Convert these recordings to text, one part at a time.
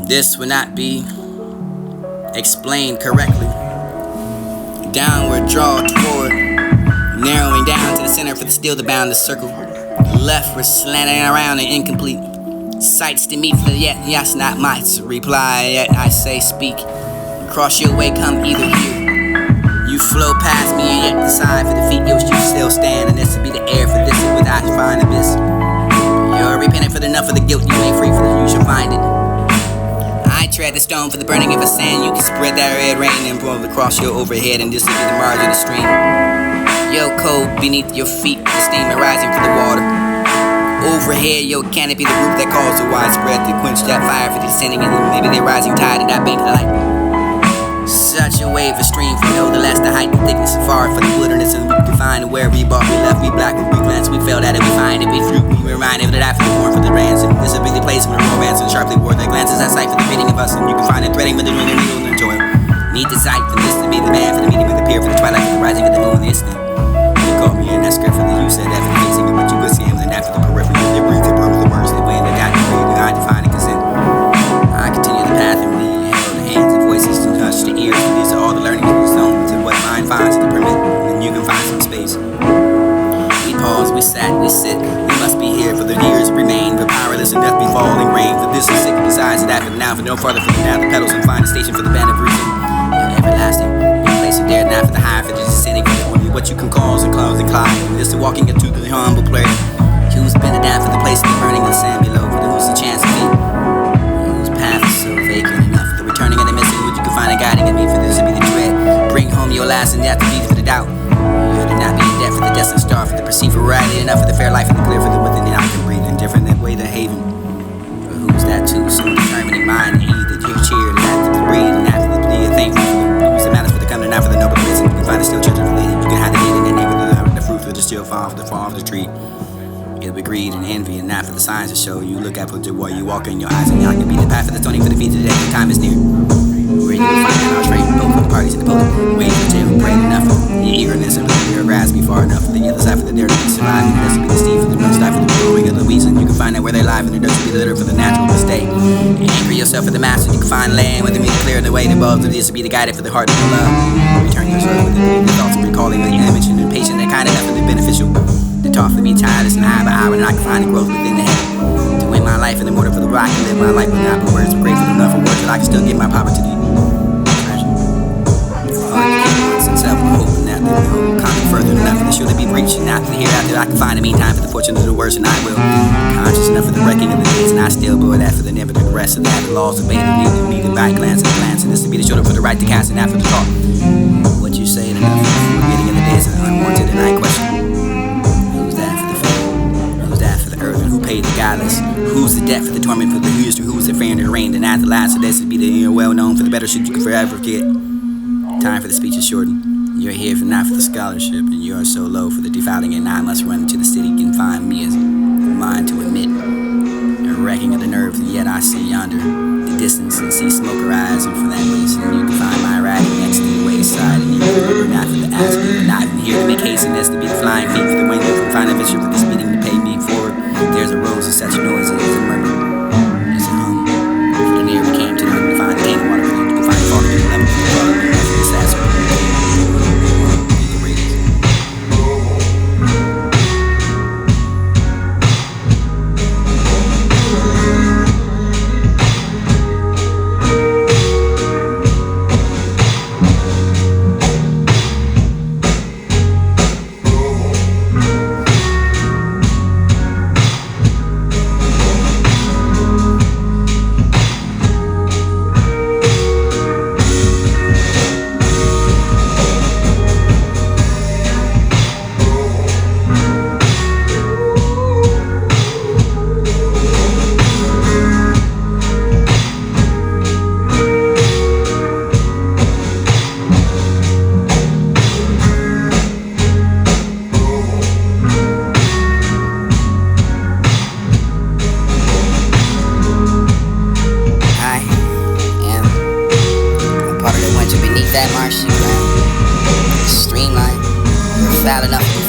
This would not be explained correctly. Downward draw toward, narrowing down to the center for the still to bound the circle. Left we're slanting around and incomplete. Sights to meet for yet, yes, not my reply, yet I say speak. Across your way come either here. You flow past me and yet decide for defeat. You still stand, and this would be the air for this without find abyss. You're repentant for the enough of the guilt, you ain't free for the you shall find it. I tread the stone for the burning of a sand. You can spread that red rain and pour across your overhead, and this will be the margin of the stream. Your cold beneath your feet, the steam rising from the water. Overhead, your canopy, the roof that caused the widespread to quench that fire for descending, and maybe the rising tide of that bank of light. Such a wave of stream from no the less the height, the thickness and far for the wilderness, and we can find where we bought, we left, we black, we glance, we fell at it, we find it, we fruit, we reminded of that for the corn for the brands, and this will be the place where the romance and sharply wore that glances at sight for the fitting of us, and you can find it threading with the wind and needle and joy. Need the sight for this to be the man for the meeting with the pier for the twilight for the rising of the moon, the instant. You caught me in that script for the you said that for the facing of what you could see, and then after the periphery, they breathe the birth of the words, they way that got you read, and I define it consent. I continue the path and we held the hands and voices to touch the ears, and these are all the learning zones and what mind finds at the permit, and you can find some space. We pause, we sat, we sit, we must be here for the years remain, but powerless and death be falling rain. For this is sick besides that for the now, for no farther from the now, the pedals and find a station for the band of breathing. Everlasting, no place in there, not for the high, for the descending, for what you can cause and close and climb. This is walking into the humble player. Who's been down for the place of the burning of the sand below, for the who's the chance of me. Whose path is so vacant enough for the returning and the missing, what you can find and guiding in me, for this to be the dread. Bring home your last and death to be for the doubt. You to not be in debt for the destined star, for the perceived variety enough for the fair life and the clear for the within and I can breathe indifferent that way the haven. For who's that too, soon determining mind to eat that you cheered and after the breed and after the plea of thankful for the news that matters for the coming not for the noble prison. You can find the still children for the you can hide the need and name of the fruit for the still fall for the fall of the tree. It'll be greed and envy and not for the signs to show you look at the way you walk in your eyes and y'all can be the path for the stoning for the feet today. The time is near. Where you will find out our train, both for the parties and the post. Waiting for jail, praying enough. The eagerness and the grasp me far enough. The other side for the dare to be surviving. The rest will be the steam for the run style for the growing of the weeds. And you can find out where they're live and the dirt will be the litter for the natural to stay. Anchor yourself for the master. You can find land with the meat clear the way. The bulbs of this will be the guided for the heart of the love. Return yourself with the thoughts of recalling the image and the patient that kind enough and the beneficial. The talk for me tireless and high by hour, and I can find the growth within the head. To win my life in the mortar for the rock and live my life with not but words. I'm grateful enough for words that I can still give my power to the further enough for the show to be breached, and after the hereafter I can find the meantime for the fortune of the worst, and I will conscious enough for the wrecking of the days, and I still bore that for the never the rest of that the laws of bathing need to be the back glance and glance, and this to be the shoulder for the right to cast and after the talk. What you say enough forgetting of the days is unwanted, and I question who's that for the faith, who's that for the earth, and who paid the godless, who's the debt for the torment for the history, who's the fan and rain, and at the last, so this would be the well known for the better shit you can forever get. Time for the speech is shortened. You're here for not for the scholarship, and you are so low for the defiling, and I must run to the city and find me as mine to admit. A wrecking of the nerves, and yet I see yonder the distance and see smoke arise, and for that reason you can find my riding next to the wayside, and you remember not for the asking, but not even here to make haste, and this to be the flying feet for the wind, you can find a vision for this meeting to pay me forward. There's a rose of such a noise, it is a murmur, it's a hum. For the near we came to the undefined game water, you can find the falling in the level for the water, and the disaster.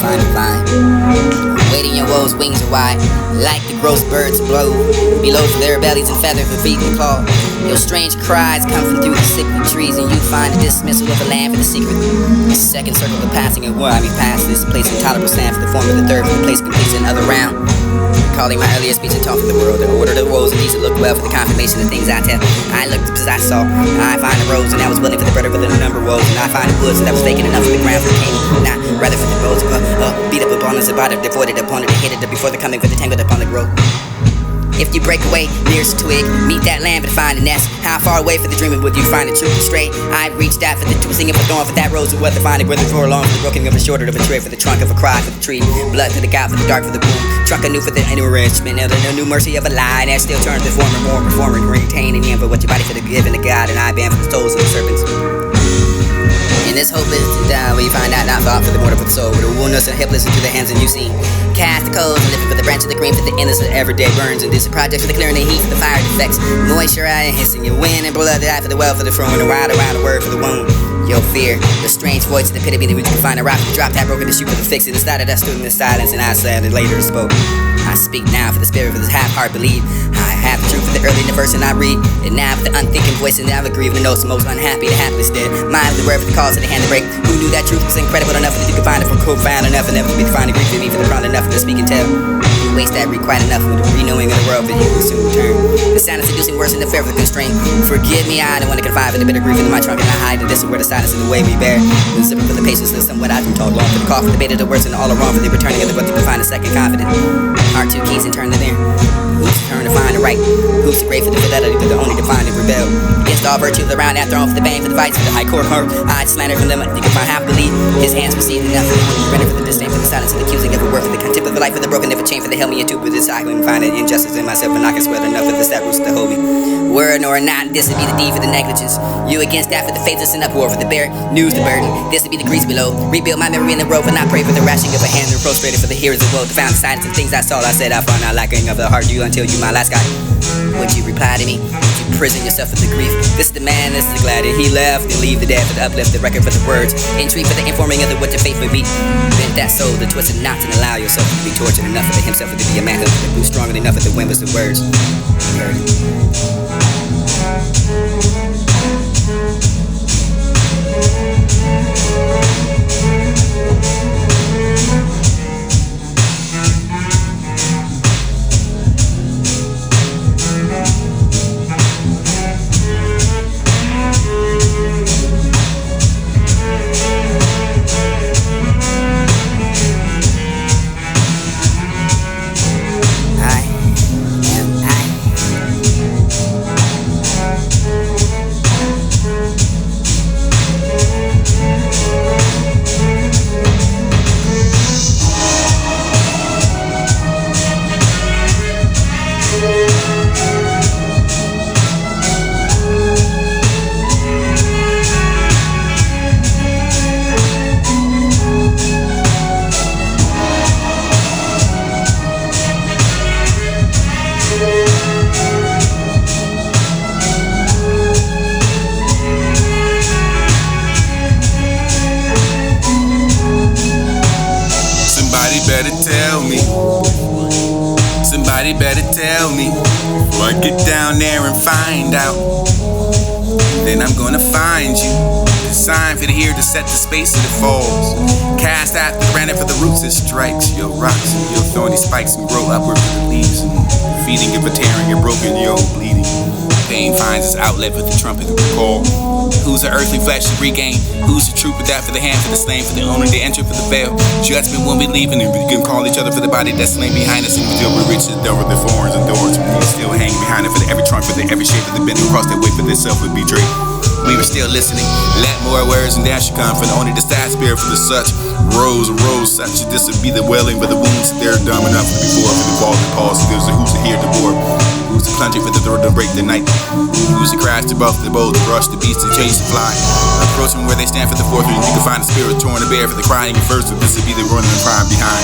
find a vine. Waiting your woes, wings are wide, like the gross birds blow below for their bellies and feather for feet and claw. Your strange cries come from through the sickly trees, and you find a dismissal of the land for the secret. The second circle of passing and war, I mean past this place intolerable sand for the form of the third, for the place completes another round. Recalling my earlier speech and talk for the world, the order of the woes and these that look well for the confirmation of things I tell. I looked as I saw, I find the rose, and I was willing for the bread of the number woes, and I find the woods that was vacant enough for the ground for the king. Not rather for the roads, beat up upon us, about it, devoted upon it, hated it before the coming, for the tangled upon the growth. If you break away, nearest twig, meet that land but find a nest. How far away for the dreaming would you find the truth straight? I've reached out for the twisting of a thorn, for that rose of weather, finding whether for long, for the broken of a shoulder of a tree, for the trunk of a cry, for the tree, blood for the gout, for the dark, for the boom, trunk anew for the enrichment, and the new mercy of a lie that still turns the former, more performer, retaining him for what your body for the given to God, and I ban for the souls of the serpents. And this hope is to die where you find out not thought for the mortal for the soul, with the woundless and helpless into the hands and you see. Cast the coals and living for the branch of the green, for the endless of everyday burns, and this a project for the clearing the heat, for the fire defects, moisture out and hissing your wind and blood that I for the well, for the throwing the ride around the word for the wound. Your fear, the strange voice of the pit of being that we can find a rock to drop that broken issue for the fix it. Inside of that stood in the silence, and I said it later spoke. I speak now for the spirit, for this half-heart believe. I have the truth for the early in the verse and I read. And now with the unthinking voice and now the grieving notes, the most unhappy, the hapless dead. Mind with the word for the cause of the hand to break. Who knew that truth was incredible enough that you could find it from profound enough and never to be defined to grief in me for the proud enough to speak and tell. You waste that read enough with the renewing of the world for you will soon return. The sound is seducing worse than the fear for the constraint. Forgive me, I don't want to confide in the bitter grief in my trunk and I hide. And this is where the silence and the way we bear. The zipper for the patience and somewhat I've been taught long for the cough, for the bait of the worst and all around for the returning of the book to find a second confident. Heart two keys and turn them in. Who's to turn to find the right? Who's to great for the fidelity, but the only defined and rebel against all virtue of the round that throne for the bane, for the vice, for the high court heart. I slander from them, you can find half belief. His hands receive enough for the one you render for the disdain, for the silence and accusing of a word, for the contempt of the life, for the broken of a chain, for the help me into with this I couldn't find an injustice in myself, and I can swear enough for the stat roots to hold me. Word nor not, this would be the deed for the negligence. You against that for the faithless and uproar, for the bare news the burden. This would be the grease below. Rebuild my memory in the road, and I pray for the rashing of a hand and prostrated for the hearers of woe. To found the silence and things I saw, I said I found not lacking of the heart you until you my last guy. Would you reply to me? Would you prison yourself with the grief? This is the man, this is the glad he left and leave the dead for the uplift, the record for the words, intrigue for the informing of the what your faith would be. Bend that soul, the twisted knots, and allow yourself to be tortured enough for the himself to be a man who blew stronger enough for the wind was the words. Somebody better tell me before I get down there and find out. Then I'm gonna find you. The sign for the here to set the space of the falls. Cast out the granite for the roots it strikes. Your rocks and your thorny spikes and grow upward for the leaves. Feeding of a tearing, you're broken, you're bleeding. Pain finds its outlet for the trumpet of the call. Who's the earthly flesh to regain? Who's the truth with that for the hand, for the slain, for the owner, the enter for the veil? Judgment when we leaving, and we can call each other for the body that's slain behind us. And we still we're riches over the thorns and doors. We still hanging behind it for the every trunk, for the every shape of the bend across that way for this self would be draped. We were still listening. Let more words and dash should come for the only the sad spirit for the such. Rose such. This would be the welling for the wounds. They're dumb enough for before for the fall and pause. There's a who's to hear the war. Who's the plunging for the throat to break the night? Who's the crash to buff the bow to rush the beast to chase the fly? Approaching where they stand for the fourth, and you can find the spirit torn to bear for the crying first. But this would be the running and crying behind.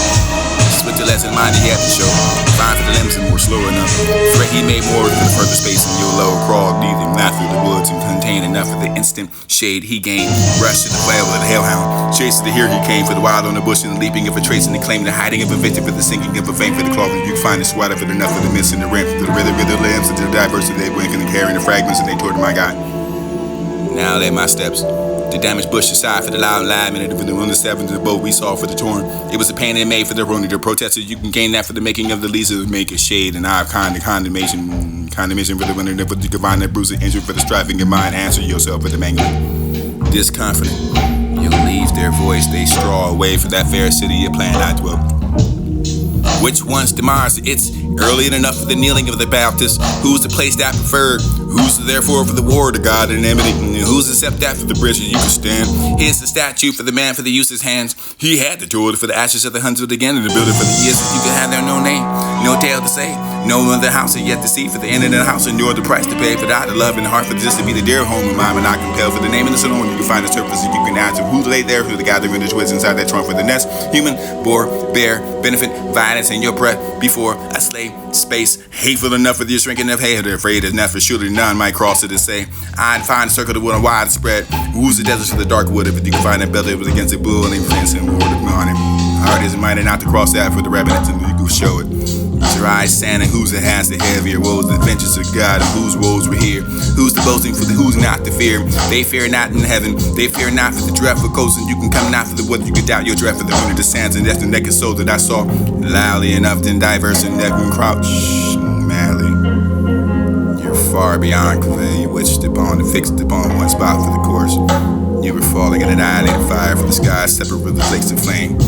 Switch the less in mind he had to show. Fine for the limbs and more slow enough. Threat he made more than the further space in your lower crawl, deep not through the woods and contain enough of the instant shade he gained. Rush to the flail of the hellhound. Chase to the here he came for the wild on the bush and the leaping of a trace and the claim, the hiding of a victim for the sinking of a vein for the cloth. And you find the swat of it enough for the mist and the ramp, for the rhythm of the limbs and the diversity they wink and carrying the fragments and they toward my God. Now lay my steps. The damaged bush aside for the loud lament and the 1-7 to the boat we saw for the torn. It was a pain they made for the running. The protesters, you can gain that for the making of the lease of make a shade. And I've condemnation for the winner, but you can find that bruise and injury for the striving of mind. Answer yourself for the mangling. Disconfident, you'll leave their voice, they straw away for that fair city of plan I dwell. Which one's demise? It's early enough for the kneeling of the Baptist. Who's the place that preferred? Who's therefore for the war to God and enmity? Who's the scepter after the bridge you can stand? Here's the statue for the man for the use his hands. He had the tool for the ashes of the hundred again, and the builder for the years that you could have there no name, no tale to say, no other house yet to see for the end of the house, and nor the price to pay for that, the love and the heart for this to be the dear home of mine, and I compel for the name of the salon. You can find the surface that you can add to who lay there for the gathering the twist inside that trunk for the nest. Human, boar, bear, benefit, violence in your breath before I slay space. Hateful enough with your shrinking of hate, afraid as not for surely none might cross it to say. I'd find a circle of wood on widespread. Who's the desert for the dark wood if you can find that belly was against a bull and a fence and word on him. Hard is it mighty not to cross that for the rabbit and you can show it. Use your eyes sand and who's that has the heavier woes, the vengeance of God and whose woes were here. Who's the boasting for the who's not to fear? They fear not in heaven, they fear not for the dreadful coast, and you can come not for the whether you can doubt your dread for the moon of the sands and death the naked soul that I saw loudly enough then diverse and neck and crouch madly. You're far beyond convey, you wished upon and fixed upon one spot for the course. You were falling in an annihilated fire for the sky, separate with the flakes of flame.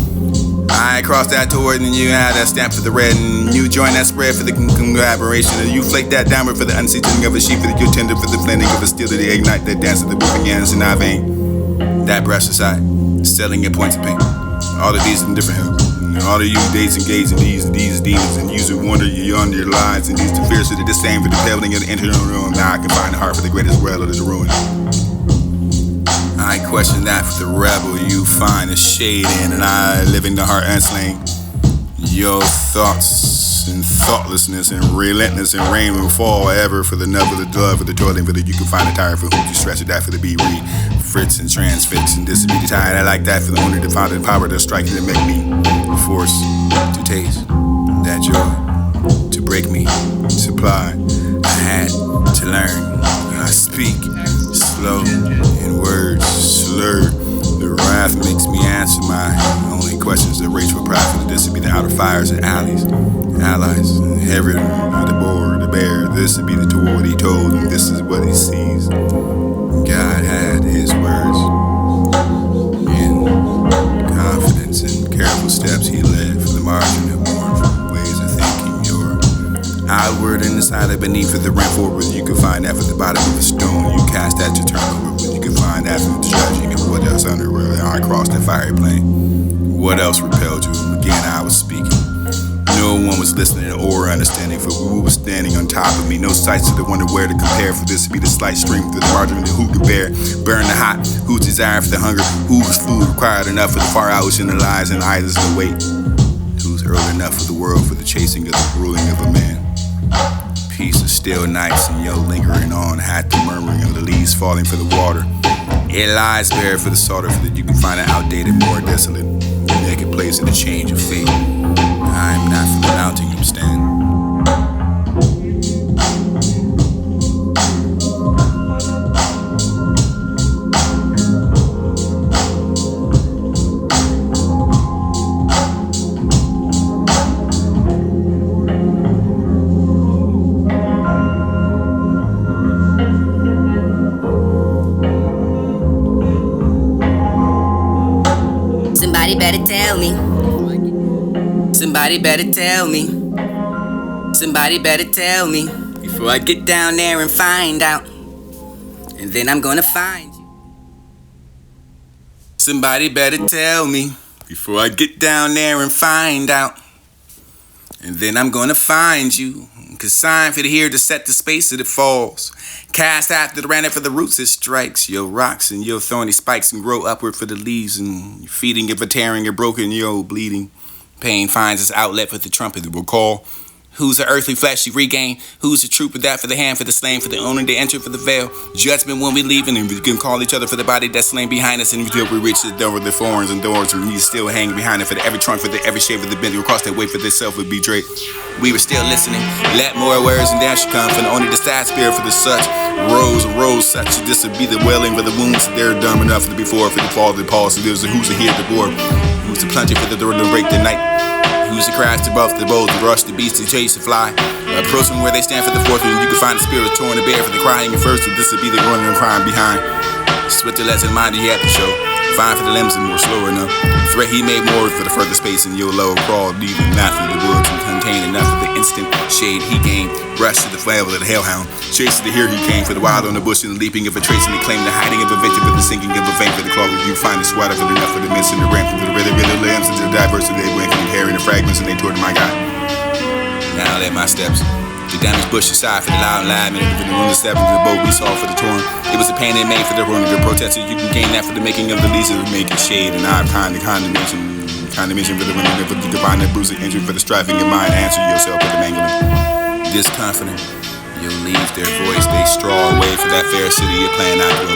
I crossed that toward and you had that stamp for the red, and you joined that spread for the collaboration, and you flaked that downward for the unseasoning of a sheep, for the you tender for the blending of a steel that they ignite that dance of the book again, and I vain. That brush aside, selling your points of pain. All of these in different hills. All of you days engaged in these demons, and use wonder you on your lives, and these the fierce of the disdain for the peddling of the internal ruin. Now I can find the heart for the greatest well of the ruin. I question that for the rebel you find the shade in, and I living the heart unslain. Your thoughts and thoughtlessness and relentless and rain will fall ever for the nub of the dove for the toiling for the you can find a tire for who you stretch it that for the be read fritz and transfix and this be the tire I like that for the owner to find the power to strike and make me force to taste that joy to break me supply I had to learn I speak slow in words slurred. The wrath makes me answer my only questions that rage for profit. This would be the outer fires and alleys, allies, heaven, the boar, the bear. This would be the tool what he told, and this is what he sees. God had his words in confidence and careful steps he led for the margin of mournful ways of thinking. Your outward and inside of beneath of the ramp forward, you can find that for the bottom of the stone. You cast that to turn over. You can find that for the judging of what else under where I crossed that fiery plane. What else repelled you? Again, I was speaking. No one was listening or understanding, for who was standing on top of me. No sights to the wonder where to compare, for this to be the slight strength of the margin of who could bear. Burn the hot, whose desire for the hunger, whose food required enough for the far ocean, the lies and idols to wait. Who's early enough for the world for the chasing of the ruling of a man. Peace of still nights and yo lingering on, had the murmuring of the leaves falling for the water. It lies bare for the slaughter, for that you can find an outdated, more desolate, naked place in the change of fate. I am not for the mountain you stand. Somebody better tell me. Somebody better tell me. Somebody better tell me before I get down there and find out. And then I'm gonna find you. Somebody better tell me before I get down there and find out. And then I'm gonna find you. Consigned for the here to set the space that it falls. Cast after the random for the roots it strikes. Your rocks and your thorny spikes and grow upward for the leaves. And feeding if a tearing or broken, yo bleeding. Pain finds its outlet for the trumpet that will call. Who's the earthly flesh you regain? Who's the troop of that for the hand, for the slain, for the owner they enter for the veil? Judgment when we leaving, and we can call each other for the body that's slain behind us. And until we reach the door of the thorns and doors, and we still hanging behind it for the every trunk, for the every shave of the bend across that way for this self would be Drake. We were still listening. Let more words and dash come for the only the sad spirit for the such. Rose such. This would be the wailing for the wounds. They're dumb enough for the before, for the fall, the pause. So there's a who's a here at the board. Who's the plunger for the door to break the night. Who's the crash to buff the bows, the rush, the beast, the chase, the fly. Approaching where they stand for the fourth, and you can find the spirit torn to bear for the crying and first. This would be the running and crying behind. Swifter less in mind he had to show. Fine for the limbs and more slow enough. Threat he made more for the further space in your low. Crawled deep and not through the woods and contained enough of the instant shade he gained. Rushed to the flail of the hellhound. Chased to hear he came for the wild on the bush and the leaping of a trace and the claim, the hiding of a victim with the sinking of a vein for the claw. You find the swat of it enough for the midst and the ramp for the rhythm of the limbs and the diversity they went from carrying the fragments and they toward my God. Now let my steps. The damaged bush aside for the loud lineman and for the room the seven of the boat we saw for the torn. It was the pain they made for the ruin of the protesters. You can gain that for the making of the lease of making shade and I've condemnation for the winning of the divine that bruising injury for the striving of mind. Answer yourself with the mangling. Disconfident, you'll leave their voice. They straw away for that fair city you're playing out with.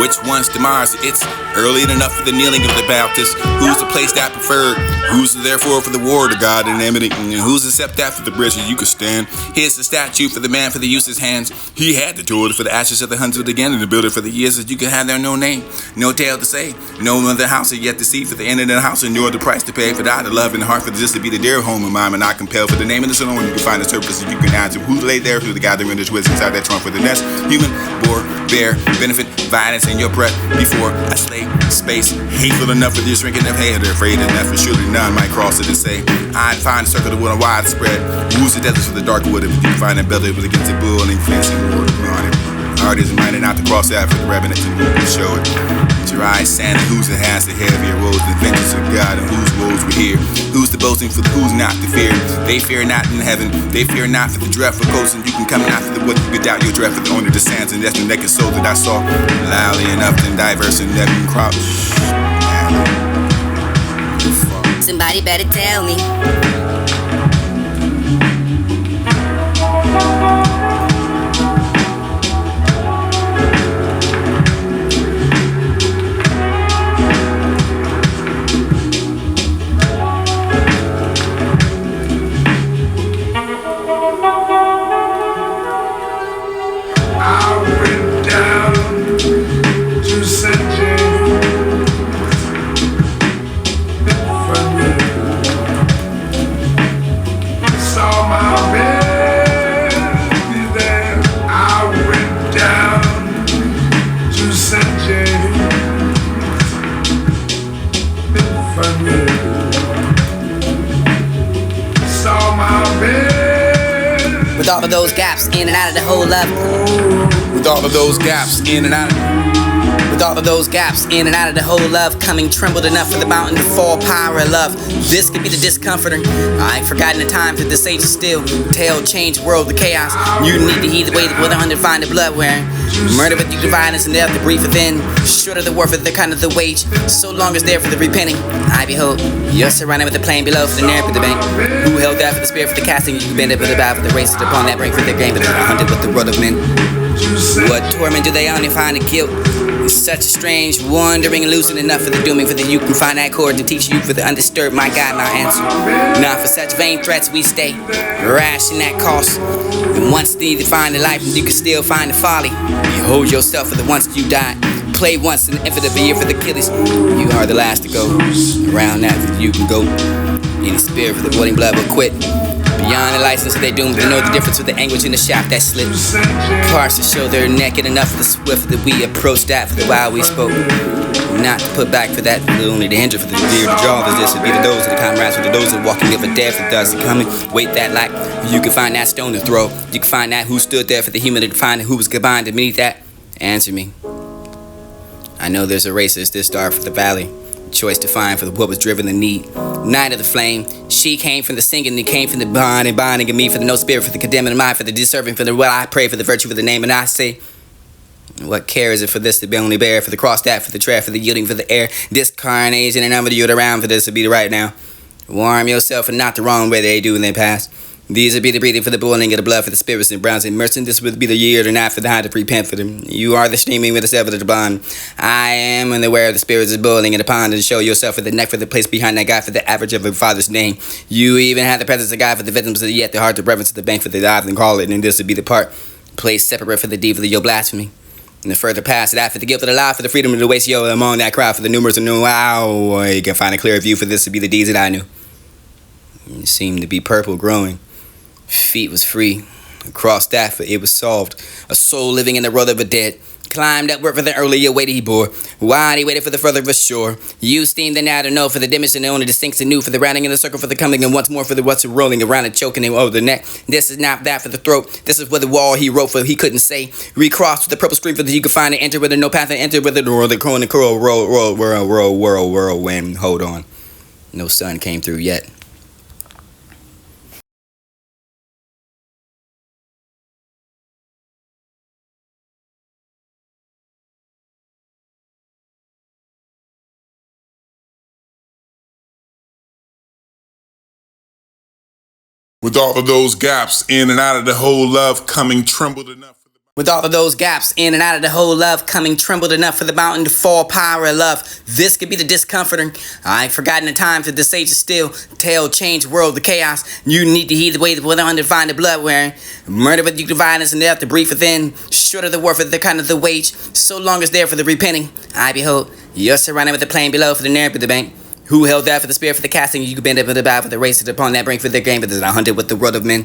Which one's demise? It's early enough for the kneeling of the Baptist. Who's the place that preferred? Who's therefore for the war to God and enmity? And who's the accept that for the bridges you could stand? Here's the statue for the man for the use his hands. He had the tool for the ashes of the hundred again and the builder for the years that you could have there no name, no tale to say, no other house yet to see for the end of the house and you're the price to pay for that. The love and the heart for this to be the dear home of mine and not compelled for the name of the alone. You can find the surface that you can answer. Who laid there through the gathering of the twist inside that trunk for the nest? Human, boar, bear, benefit, violence in your breath before I slay space. Hateful enough with your shrinking of hair. They're afraid enough for surely none might cross it and say, I'd find a circle to win a widespread. Who's the deserts for the dark wood if you find a belly with against the bull and fencing water on it. Art is minded not to cross out for the revenant to move and show it. Your eyes sand and who's the has the heavier woes, the vengeance of God and whose woes we hear. Who's the boasting for the who's not the fear? They fear not in heaven, they fear not for the dreadful ghosts, and you can come not for the what you could doubt your dread for the owner of the sands, and that's the naked soul that I saw loudly enough and diverse and never crowd. Somebody better tell me. With all of those gaps in and out of the whole love. With all of those gaps in and out of With all of those gaps in and out of the whole love, coming trembled enough for the mountain to fall, power of love. This could be the discomforter. I ain't forgotten the time for this age is still. Tale change world the chaos. You need to heed the way that will undefine the blood wearing. Murder with you the violence and death, the brief within. Short of the worth of the kind of the wage. So long as there for the repenting. I behold, you're surrounded with the plain below for the narrative of the bank. Who held that for the spirit for the casting? You bend it with the bow for the races upon that break for their game, but they're hunted with the world of men. What torment do they only find the guilt? It's such a strange wandering, losing enough for the dooming, for the you can find that chord to teach you for the undisturbed. My God, my answer. Now for such vain threats we stay rash in that cost. And once need to find the life, and you can still find the folly. Behold yourself for the once you died. Play once in the infinite year for the killies. You are the last to go. Around that you can go. Any spirit for the boiling blood will quit. Beyond the license they doomed to know the difference with the anguish in the shaft that slit. Parts to show they're naked enough for the swift that we approach that for the while we spoke. Not to put back for that, only to hinder for the deer to draw. This would be the those of the comrades with the those that walking over there for dust coming. Wait that like you can find that stone to throw. You can find that who stood there for the human to find who was combined beneath that. Answer me. I know there's a racist this dark for the valley. Choice to find for what was driven the need. Night of the flame, she came from the singing, and came from the bonding of me for the no spirit, for the condemning of mind, for the deserving, for the what I pray, for the virtue, for the name, and I say, what care is it for this to be only bear, for the cross that, for the tread, for the yielding, for the air, this carnation, and I'm the yield around for this to be the right now. Warm yourself and not the wrong way they do in their past. These would be the breathing for the boiling of the blood for the spirits and browns and mercy. This would be the year and after the high to repent for them. You are the streaming with the sever of the blind. I am and aware of the spirits is boiling in the pond, and show yourself for the neck for the place behind that guy for the average of a father's name. You even have the presence of God for the victims of the yet the heart of reverence of the bank for the dive and call it, and this would be the part place separate for the deed of your blasphemy. And the further past that for the guilt of the lie, for the freedom of the waste yo among that crowd, for the numerous and new wow, you can find a clear view for this to be the deeds that I knew. It seemed to be purple growing. Feet was free. Across that, for it was solved. A soul living in the world of the dead. Climbed upward for the earlier weight he bore. Wide he waited for the further of a shore. You steamed the now to know for the dimmest and the only distinct and new. For the rounding of the circle for the coming and once more for the what's rolling around and choking him over the neck. This is not that for the throat. This is for the wall he wrote for he couldn't say. Recrossed with the purple stream for the you could find it. Enter with the no path and enter with the door. The crow and the curl whirlwind. Hold on. No sun came through yet. With all of those gaps in and out of the whole love coming trembled enough. With all of those gaps in and out of the whole love coming trembled enough for the mountain to fall power of love. This could be the discomforting. I ain't forgotten the times that the sage is still. Tale change world, the chaos. You need to heed the way with undefined the blood wearing. Murder with you the violence and death to breathe within. Short of the warfare, the kind of the wage. So long as there for the repenting. I behold, you're surrounded with the plain below for the narrative of the bank. Who held that for the spirit for the casting? You could bend up with the bow for the races upon that brink for their game, but there's 100 with the world of men.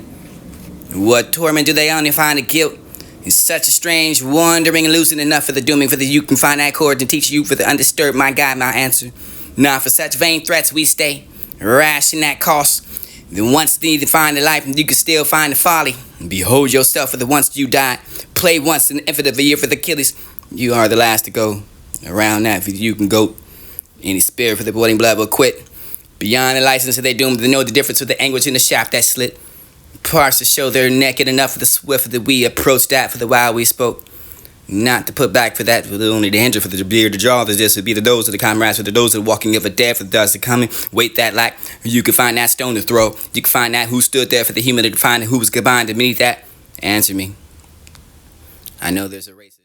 What torment do they only find the guilt? It's such a strange wandering and losing enough for the dooming for the you can find that chord and teach you for the undisturbed, my God, my answer. Now for such vain threats we stay, rash in that cost. Then once need to find the life and you can still find the folly. And behold yourself for the once you died. Play once an infinite of a year for the Achilles. You are the last to go. Around that for you can go. Any spirit for the boiling blood will quit. Beyond the license of their doom, they know the difference with the anguish in the shaft that slit. Parts to show they're naked enough for the swift that we approach that for the while we spoke. Not to put back for that, but only to hinder for the beard to draw. This would be the those of the comrades for the those of the walking of a dead for the dust to coming. Wait that like you can find that stone to throw. You can find that who stood there for the human to find who was combined beneath that. Answer me. I know there's a race.